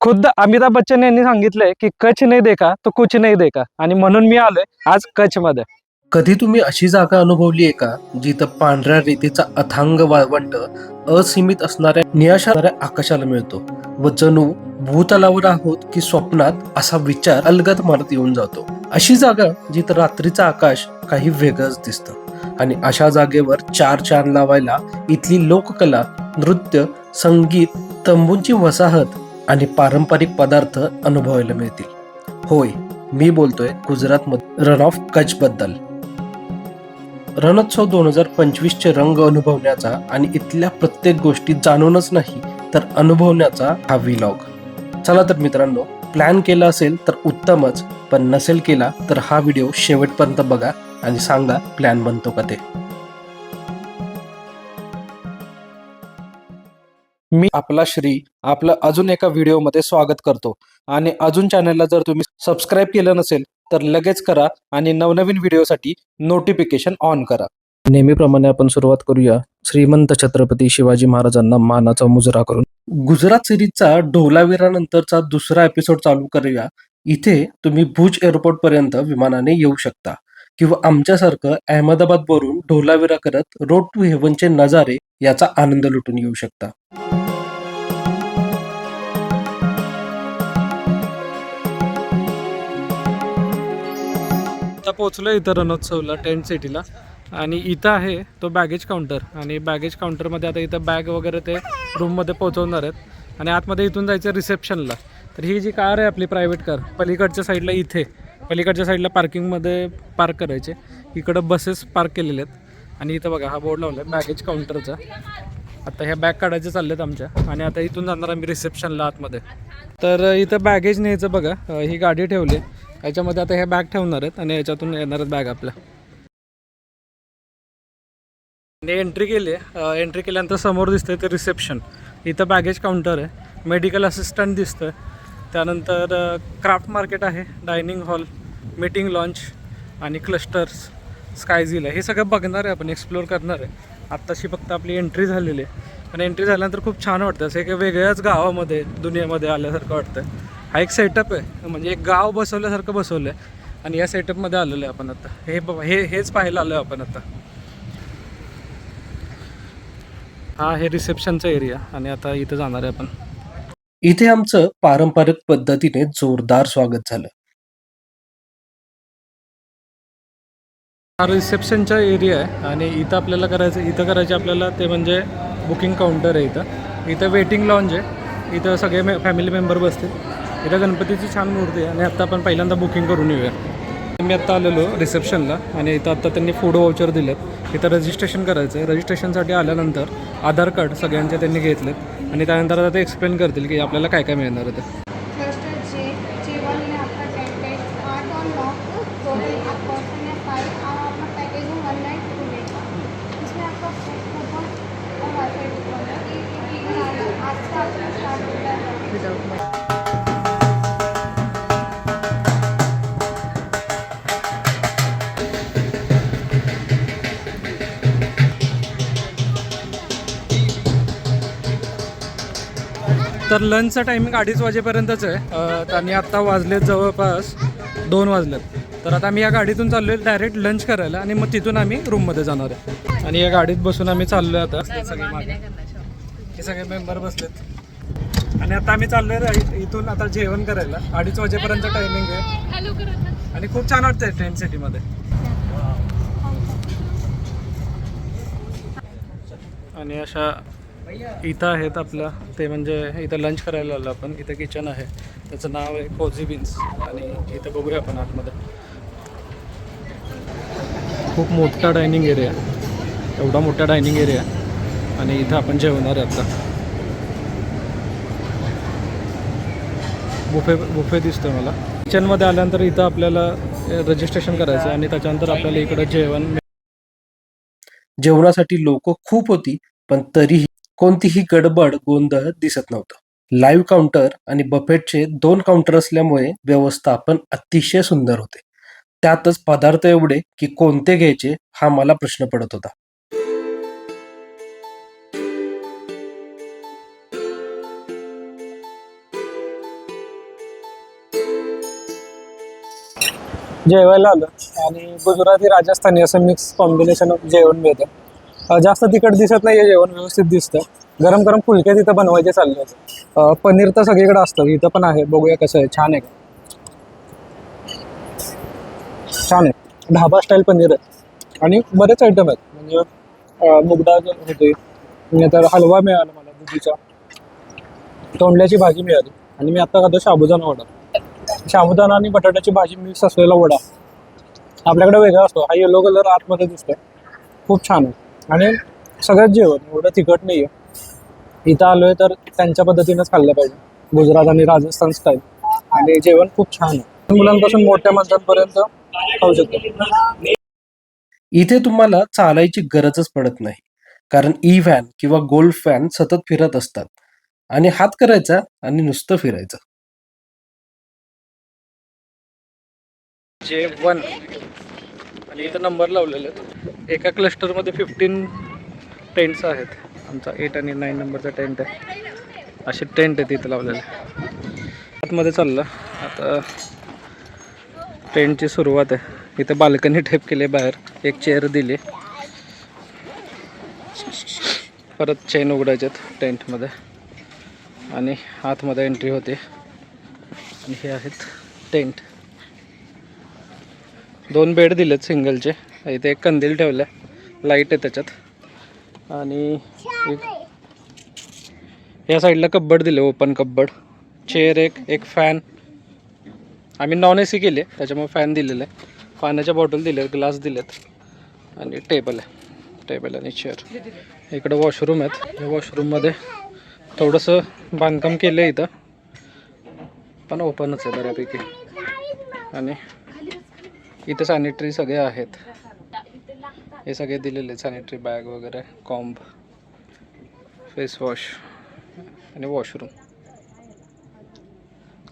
खुद्द अमिताभ बच्चन यांनी सांगितलंय की कच नाही देखा तो कुछ नाही देखा, आणि म्हणून मी आलोय आज कच मध्ये. कधी तुम्ही अशी जागा अनुभवली आहे का जिथं पांढऱ्या रेतीचा अथांग वाळवंट असीमित असणाऱ्या निळाशाऱ्या आकाशाला मिळतो व जणू भूतलावर आहोत की स्वप्नात असा विचार अलगद मनात येऊन जातो. अशी जागा जिथं रात्रीचं आकाश काही वेगळंच दिसतं आणि अशा जागेवर चार चांद लावायला इथली लोककला, नृत्य, संगीत, तंबूंची वसाहत आणि पारंपरिक पदार्थ अनुभवायला मिळतील. होय, मी बोलतोय गुजरात मध्ये रण ऑफ कच्छ बद्दल. रणोत्सव 2025चे रंग अनुभवण्याचा आणि इथल्या प्रत्येक गोष्टी जाणूनच नाही तर अनुभवण्याचा हा व्लॉग. चला तर मित्रांनो, प्लॅन केला असेल तर उत्तमच, पण नसेल केला तर हा व्हिडिओ शेवटपर्यंत बघा आणि सांगा प्लॅन बनतो का ते. मी आपला श्री आपलं अजून एका व्हिडिओमध्ये स्वागत करतो आणि अजून चॅनलला जर तुम्ही सबस्क्राईब केलं नसेल तर लगेच करा आणि नवनवीन व्हिडिओसाठी नोटिफिकेशन ऑन करा. नेहमीप्रमाणे आपण सुरुवात करूया श्रीमंत छत्रपती शिवाजी महाराजांना मानाचा मुजरा करून. गुजरात सिरीजचा ढोलावीरा नंतरचा दुसरा एपिसोड चालू करूया. इथे तुम्ही भुज एअरपोर्ट पर्यंत विमानाने येऊ शकता किंवा आमच्यासारखं अहमदाबाद वरून ढोलावीरा करत रोड टू हेवनचे नजारे याचा आनंद लुटून येऊ शकता. आता पोहोचलो इथं रणोत्सवला, टेंट सिटीला, आणि इथं आहे तो बॅगेज काउंटर. आणि बॅगेज काउंटरमध्ये आता इथं बॅग वगैरे ते रूममध्ये पोहोचवणार आहेत आणि आतमध्ये इथून जायचं रिसेप्शनला. तर ही जी कार आहे आपली प्रायव्हेट कार, पलीकडच्या साईडला इथे पलीकडच्या साईडला पार्किंगमध्ये पार्क करायचे. इकडं बसेस पार्क केलेले आहेत आणि इथं बघा हा बोर्ड लावला आहे बॅगेज काउंटरचा. आता ह्या बॅग काढायच्या चालल्यात आमच्या आणि आता इथून जाणार आम्ही रिसेप्शनला आतमध्ये. तर इथं बॅगेज न्यायचं बघा, ही गाडी ठेवली याच्यामध्ये. आता ह्या बॅग ठेवणार आहेत आणि याच्यातून येणार आहेत बॅग आपल्या. एंट्री केली आहे. एंट्री केल्यानंतर समोर दिसतंय ते रिसेप्शन. इथं बॅगेज काउंटर आहे, मेडिकल असिस्टंट दिसतं, त्यानंतर क्राफ्ट मार्केट आहे, डायनिंग हॉल, मीटिंग लॉन्च आणि क्लस्टर्स, स्कायझील आहे. हे सगळं बघणार आहे आपण, एक्सप्लोअर करणार आहे. आत्ताशी फक्त आपली एंट्री झालेली आहे आणि एंट्री झाल्यानंतर खूप छान वाटतं. असं एक वेगळ्याच गावामध्ये, दुनियेमध्ये आल्यासारखं वाटतं. हा एक सेटअप आहे, म्हणजे एक गाव बसवल्यासारखं बसवलं आहे आणि या सेटअपमध्ये आलेलं आहे आपण आता. हेच पाहायला आलो आपण आता. हा आहे रिसेप्शनचा एरिया आणि आता इथं जाणार आहे आपण. इथे आमचं पारंपरिक पद्धतीने जोरदार स्वागत झालं. हा रिसेप्शनचा एरिया आहे आणि इथं आपल्याला करायचं आपल्याला ते म्हणजे बुकिंग काउंटर आहे. इथं वेटिंग लॉन्ज आहे. इथं सगळे फॅमिली मेंबर बसतील. इथं गणपतीची छान मूर्ती आहे आणि आत्ता आपण पहिल्यांदा बुकिंग करून येऊया. मी आत्ता आलेलो रिसेप्शनला आणि इथं आत्ता त्यांनी फूड वाउचर दिलेत. इथं रजिस्ट्रेशन करायचं आहे. रजिस्ट्रेशनसाठी आल्यानंतर आधार कार्ड सगळ्यांचे त्यांनी घेतलेत आणि त्यानंतर आता ते एक्सप्लेन करतील की आपल्याला काय काय मिळणार आहे ते. तर लंचचा टायमिंग 2:30 वाजेपर्यंतच आहे आणि आत्ता वाजलेत जवळपास 2 वाजलेत. तर आता आम्ही या गाडीतून चाललो आहे डायरेक्ट लंच करायला आणि मग तिथून आम्ही रूममध्ये जाणार आहे. आणि या गाडीत बसून आम्ही चाललो आहे आता. सगळे मागे हे सगळे मेंबर बसलेत आणि आता आम्ही चाललो आहे इथून आता जेवण करायला. 2:30 वाजेपर्यंत टायमिंग आहे आणि खूप छान वाटतंय ट्रेन सिटीमध्ये. आणि अशा इथं आहेत आपलं ते, म्हणजे इथं लंच करायला आलो आपण. इथं किचन आहे, त्याचं नाव आहे कोझी बीन्स आणि इथं बघूया आपण आतमध्ये. खूप मोठा डायनिंग एरिया, एवढा मोठा डायनिंग एरिया आणि इथं आपण जेवणार आहे आता. बुफे दिसतोय मला. किचनमध्ये आल्यानंतर इथं आपल्याला रजिस्ट्रेशन करायचं आणि त्याच्यानंतर आपल्याला इकडं जेवणासाठी लोक खूप होती, पण तरीही कोणतीही गडबड गोंधळ दिसत नव्हतं. लाईव्ह काउंटर आणि बफेटचे 2 काउंटर असल्यामुळे व्यवस्थापन अतिशय सुंदर होते. त्यातच पदार्थ एवढे की कोणते घ्यायचे हा मला प्रश्न पडत होता. जेवायला आलं आणि गुजराती राजस्थानी असं मिक्स कॉम्बिनेशन जेवण मिळतं. जास्त तिखट दिसत नाही आहे, जेवण व्यवस्थित दिसतं. गरम गरम फुलके तिथं बनवायचे चालले होते. पनीर तर सगळीकडे असतं, इथं पण आहे. बघूया कसं आहे, छान आहे का? छान आहे, ढाबा स्टाईल पनीर आहे आणि बरेच आयटम आहेत. म्हणजे मुगडाळ होते, नंतर हलवा मिळाला मला दुधीचा, तोंडल्याची भाजी मिळाली आणि मी आता खातो साबुदाणा वडा. साबुदाणा आणि बटाट्याची भाजी मिक्स असलेला वडा आपल्याकडे वेगळा असतो. हा येलो कलर आतमध्ये दिसतोय, खूप छान आहे. आणि सगळ्यात जेवण एवढं तिखट नाही आहे. इथं आलोय तर त्यांच्या पद्धतीनंच खाल्लं पाहिजे, गुजरात आणि राजस्थान स्टाईल. आणि जेवण खूप छान आहे, मुलांपासून मोठ्या माणसांपर्यंत खाऊ शकतो. इथे तुम्हाला चालायची गरजच पडत नाही, कारण ई व्हॅन किंवा गोल्फ फॅन सतत फिरत असतात आणि हात करायचा आणि नुसतं फिरायचं. J1 आणि इथं नंबर लावलेले आहेत. एका क्लस्टरमध्ये 15 टेंट्स आहेत. आमचा 8 आणि 9 नंबरचा टेंट आहे. असे टेंट आहेत इथं लावलेले. आतमध्ये चाललं आता, टेंटची सुरुवात आहे. इथं बाल्कनी टाईप केली, बाहेर एक चेअर दिली, परत चेन उघडायच्यात टेंटमध्ये आणि आतमध्ये एंट्री होते. आणि हे आहेत टेंट. 2 बेड दिलेत सिंगलचे. इथे एक कंदील ठेवला, लाईट आहे त्याच्यात. आणि या साईडला कब्बड दिले, ओपन कब्बड. चेअर एक फॅन. आम्ही नॉन AC केले त्याच्यामुळे फॅन दिलेला आहे. पाण्याच्या बॉटल दिलेत, ग्लास दिलेत आणि टेबल आहे. टेबल आणि चेअर. इकडं वॉशरूम आहेत. या वॉशरूममध्ये थोडंसं बांधकाम केलं आहे इथं, पण ओपनच आहे बऱ्यापैकी. आणि इथे सॅनिटरी सगळे आहेत, हे सगळे दिलेले आहेत. सॅनिटरी बॅग वगैरे, कॉम्ब, फेस वॉश आणि वॉशरूम.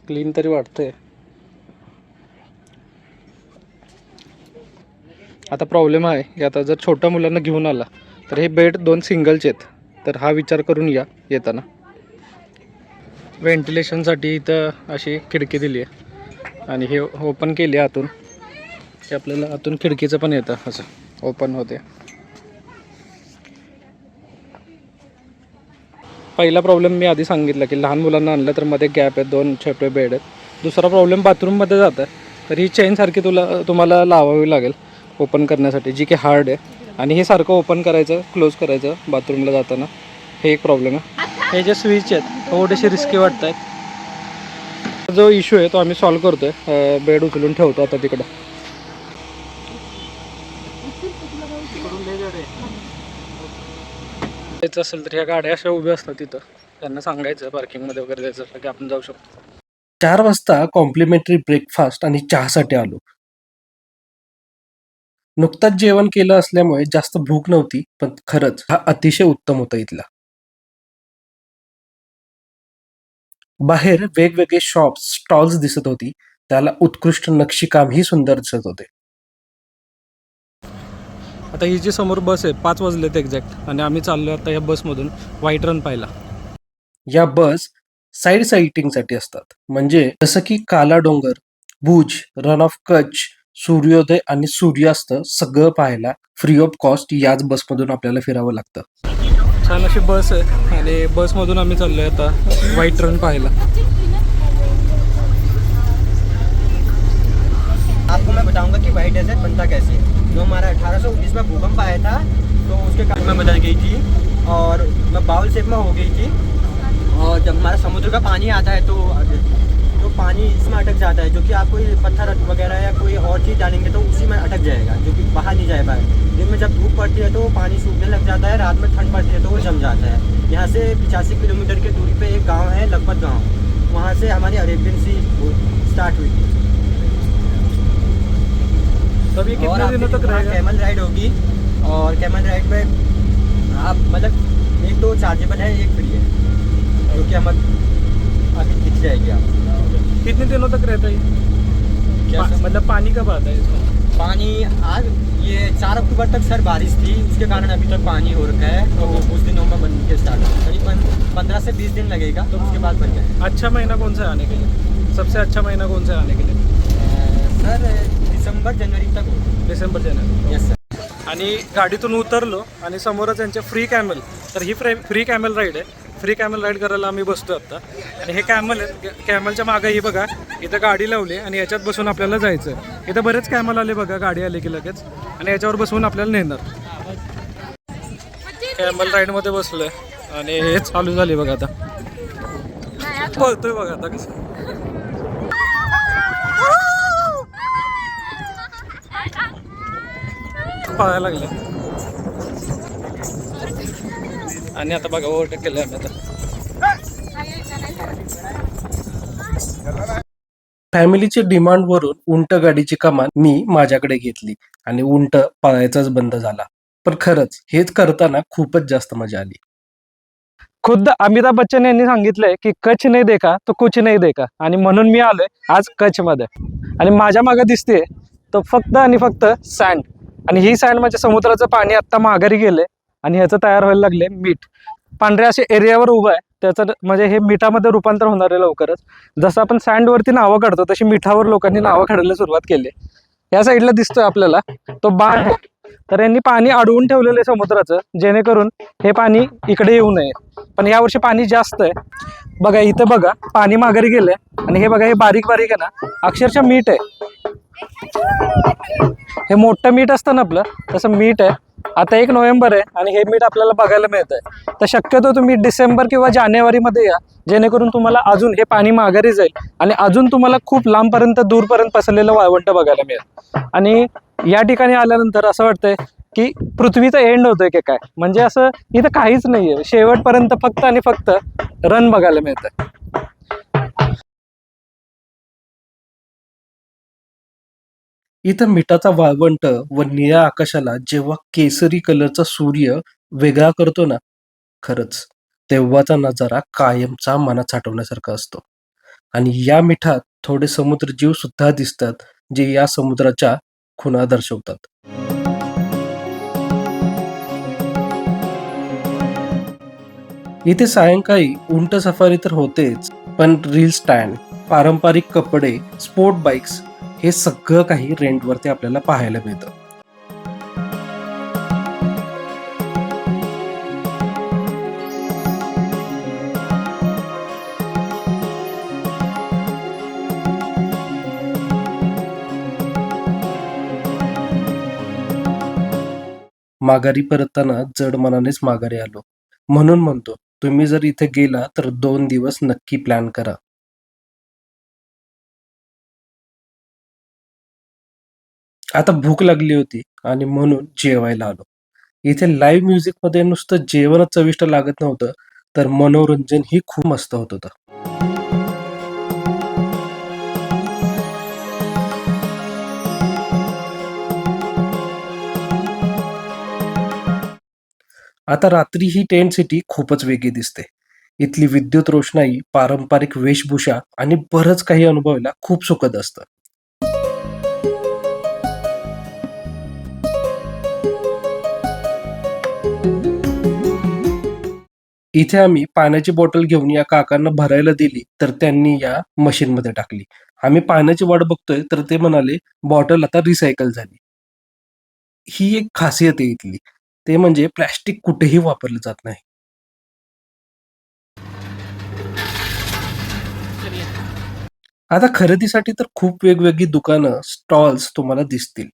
क्लीन तरी वाटतंय. आता प्रॉब्लेम आहे की आता जर छोट्या मुलांना घेऊन आला तर हे बेड 2 सिंगलचे आहेत, तर हा विचार करून या येताना. व्हेंटिलेशनसाठी इथं अशी खिडकी दिली आहे आणि हे ओपन केली आहे आतून, की आपल्याला आतून खिडकीचं पण येतं, असं ओपन होते. पहिला प्रॉब्लेम मी आधी सांगितलं की लहान मुलांना आणलं तर मध्ये गॅप आहेत, 2 छोटे बेड आहेत. दुसरा प्रॉब्लेम बाथरूममध्ये जातं आहे, तर ही चेनसारखी तुम्हाला लावावी लागेल ओपन करण्यासाठी, जी की हार्ड आहे. आणि हे सारखं ओपन करायचं, क्लोज करायचं बाथरूमला जाताना, हे एक प्रॉब्लेम आहे. हे जे स्विच आहेत थोडेसे रिस्की वाटत आहेत. जो इश्यू आहे तो आम्ही सॉल्व करतो आहे. बेड उचलून ठेवतो आता तिकडं. जायचं असेल तर ह्या गाड्या अशा उभ्या असतात तिथं, त्यांना सांगायचं पार्किंगमध्ये वगैरे जायचं की आपण जाऊ शकतो. 4 वाजता कॉम्प्लिमेंटरी ब्रेकफास्ट आणि चहासाठी आलो. नुकताच जेवण केलं असल्यामुळे जास्त भूक नव्हती, पण खरंच हा अतिशय उत्तम होता इथला. बाहेर वेगवेगळे शॉप्स, स्टॉल्स दिसत होती. त्याला उत्कृष्ट नक्षीकामही सुंदर दिसत होते. आता ही जी समोर बस आहे, 5 वाजलेत एक्झॅक्ट, आणि आम्ही चाललो आता या बसमधून व्हाईट रन पाहायला. या बस साईड साइटिंगसाठी असतात, म्हणजे जसं की काला डोंगर, भुज, रन ऑफ कच्छ, सूर्योदय आणि सूर्यास्त सगळं पाहायला फ्री ऑफ कॉस्ट याच बसमधून आपल्याला फिरावं लागतं. छान अशी बस आहे आणि बसमधून आम्ही चाललो आहे आता व्हाईट रन पाहायला. आपको मैं बताऊंगा कि वाइट डेजर्ट बनता कैसे है। जो हमारा 1819 में भूकंप आया था तो उसके कारण में बदल गई थी और बाउल शेप में हो गई थी। और जब हमारा समुद्र का पानी आता है तो पानी इसमें अटक जाता है, जो कि आप कोई पत्थर वगैरह या कोई और चीज़ डालेंगे तो उसी में अटक जाएगा, जो कि बाहर नहीं जाए पाए। दिन में जब धूप पड़ती है तो पानी सूखने लग जाता है, रात में ठंड पड़ती है तो वो जम जाता है। यहाँ से 85 किलोमीटर की दूरी पे एक गाँव है लखपत गाँव, वहाँ से हमारी अरेबियन सी स्टार्ट हुई थी। तो अभी और कितने दिनों तक रहेगा? कैमल राइड होगी, और कैमल राइड पे आप मतलब एक तो चार्जेबल है, एक फ्री है, जो कि हम अभी दिख जाएगी आप। कितने दिनों तक रहता है क्या सर? मतलब पानी कब आता है इसमें? पानी आज ये 4 अक्टूबर तक सर बारिश थी, उसके कारण अभी तक पानी हो रखा है, तो कुछ दिनों में बन के स्टार्ट होगा। करीबन 15 से 20 दिन लगेगा, तो उसके बाद बन जाएगा। अच्छा महीना कौन सा है आने के लिए? सबसे अच्छा महीना कौन सा है आने के लिए? सर डिसेंबर जनवरी तक होगा। डिसेंबर जानेवारी. Yes sir. आणि गाडीतून उतरलो आणि समोरच यांचे फ्री कॅमल. तर ही फ्री कॅमल राईड आहे. फ्री कॅमल राईड करायला आम्ही बसतो आत्ता. आणि हे कॅमल आहेत. कॅमलच्या मागं ही बघा इथं गाडी लावली आणि याच्यात बसून आपल्याला जायचं. इथं बरेच कॅमल आले बघा, गाडी आली की लगेच, आणि याच्यावर बसून आपल्याला नेणार. कॅमल राईडमध्ये बसलोय आणि हे चालू झाले बघा आता. पळतोय बघा आता कसं. पळायला लागले आणि आता बघा ओव्हरटेक केलं आम्ही आता. फॅमिलीच्या डिमांडवरून उंट गाडीची कमान मी माझ्याकडे घेतली आणि उंट पळायचाच बंद झाला. पण खरंच हेच करताना खूपच जास्त मजा आली. खुद्द अमिताभ बच्चन यांनी सांगितलंय की कच नाही देखा तो कुछ नाही देखा. आणि म्हणून मी आलोय आज कच मध्ये. आणि माझ्या मागे दिसते तो फक्त आणि फक्त सँड. आणि ही सँड म्हणजे समुद्राचं पाणी आत्ता माघारी गेले आणि ह्याचं तयार व्हायला लागले मीठ. पांढऱ्या असे एरियावर उभं आहे, त्याचं म्हणजे हे मिठामध्ये रूपांतर होणार आहे लवकरच. जसं आपण सँडवरती नावं काढतो तशी मिठावर लोकांनी नावं काढायला सुरुवात केली. या साईडला दिसतोय आपल्याला तो बाण. तर यांनी पाणी अडवून ठेवलेलं आहे समुद्राचं, जेणेकरून हे पाणी इकडे येऊ नये. पण यावर्षी पाणी जास्त आहे बघा. इथं बघा पाणी माघारी गेलंय आणि हे बघा हे बारीक बारीक आहे ना, अक्षरशः मीठ आहे. हे मोठं मीठ असतं ना आपलं, तसं मीठ आहे. आता 1 नोव्हेंबर आहे आणि हे मीठ आपल्याला बघायला मिळतंय. तर शक्यतो तुम्ही डिसेंबर किंवा जानेवारीमध्ये या, जेणेकरून तुम्हाला अजून हे पाणी माघारी जाईल आणि अजून तुम्हाला खूप लांबपर्यंत दूरपर्यंत पसरलेलं वाळवंट बघायला मिळेल. आणि या ठिकाणी आल्यानंतर असं वाटतंय की पृथ्वीचं एंड होतोय की काय. म्हणजे असं इथं काहीच नाहीये, शेवटपर्यंत फक्त आणि फक्त रन बघायला मिळतंय. इथं मिठाचा वाळवंट व निळ्या आकाशाला जेव्हा केसरी कलरचा सूर्य वेगळा करतो ना, खरंच तेव्हाचा नजारा कायमचा मनात साठवण्यासारखा असतो. आणि या मिठात थोडे समुद्रजीव सुद्धा दिसतात, जे या समुद्राच्या खुणा दर्शवतात. इथे सायंकाळी उंट सफारी तर होतेच, पण रील स्टँड, पारंपरिक कपडे, स्पोर्ट बाईक्स हे सगळं काही रेंटवरती आपल्याला पाहायला मिळतं. माघारी परतताना जड मनानेच माघारी आलो. म्हणून म्हणतो, तुम्ही जर इथे गेला तर 2 दिवस नक्की प्लॅन करा. आता भूक लागली होती आणि म्हणून जेवायला आलो. इथे लाईव्ह म्युझिकमध्ये नुसतं जेवणच चविष्ट लागत नव्हतं, तर मनोरंजन ही खूप मस्त होत होतं. आता रात्री ही टेंट सिटी खूपच वेगळी दिसते. इथली विद्युत रोषणाई, पारंपरिक वेशभूषा आणि बरंच काही अनुभवायला खूप सुखद असतं. इथे आम्ही पाण्याची बॉटल घेऊन या काकांना भरायला दिली, तर त्यांनी या मशीनमध्ये टाकली. आम्ही पाण्याची वाट बघतोय तर ते म्हणाले बॉटल आता रिसायकल झाली. ही एक खासियत आहे इथली. ते म्हणजे प्लास्टिक कुठेही वापरलं जात नाही. आता खरेदीसाठी तर खूप वेगवेगळी दुकानं, स्टॉल्स तुम्हाला दिसतील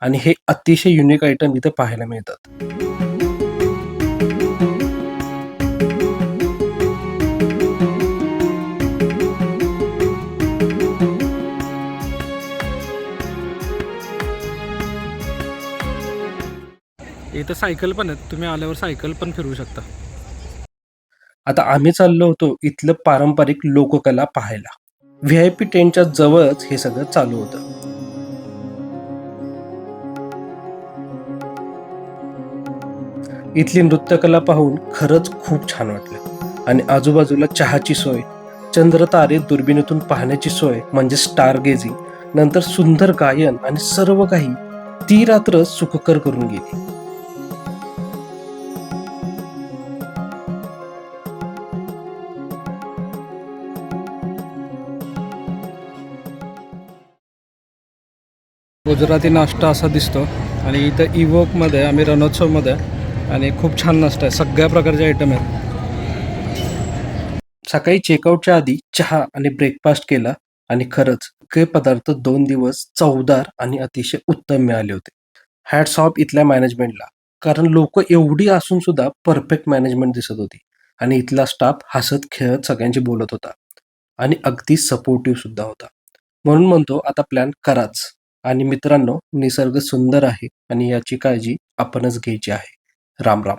आणि हे अतिशय युनिक आयटम इथे पाहायला मिळतात. इथं सायकल पण आहेत, तुम्ही आल्यावर सायकल पण फिरवू शकता. आता आम्ही चाललो होतो इथलं पारंपरिक लोककला पाहायला. व्हीआयपी टेंटच्या जवळच हे सगळं चालू होतं. इथली नृत्यकला पाहून खरंच खूप छान वाटलं. आणि आजूबाजूला चहाची सोय, चंद्रतारे दुर्बिणीतून पाहण्याची सोय म्हणजे स्टार गेजिंग, नंतर सुंदर गायन आणि सर्व काही ती रात्र सुखकर करून गेली. गुजराती नाश्ता असा दिसतो आणि इथं इवोकमध्ये आम्ही रणोत्सवमध्ये आहे आणि खूप छान नाश्ता आहे, सगळ्या प्रकारचे आयटम आहेत. सकाळी चेकआउटच्या आधी चहा आणि ब्रेकफास्ट केला आणि खरंच काही पदार्थ 2 दिवस चवदार आणि अतिशय उत्तम मिळाले होते. हॅट्स ऑफ इथल्या मॅनेजमेंटला, कारण लोक एवढी असून सुद्धा परफेक्ट मॅनेजमेंट दिसत होती आणि इथला स्टाफ हसत खेळत सगळ्यांशी बोलत होता आणि अगदी सपोर्टिव्ह सुद्धा होता. म्हणून म्हणतो आता प्लॅन कराच. आणि मित्रांनो, निसर्ग सुंदर आहे आणि याची काळजी आपणच घ्यायची आहे. राम राम.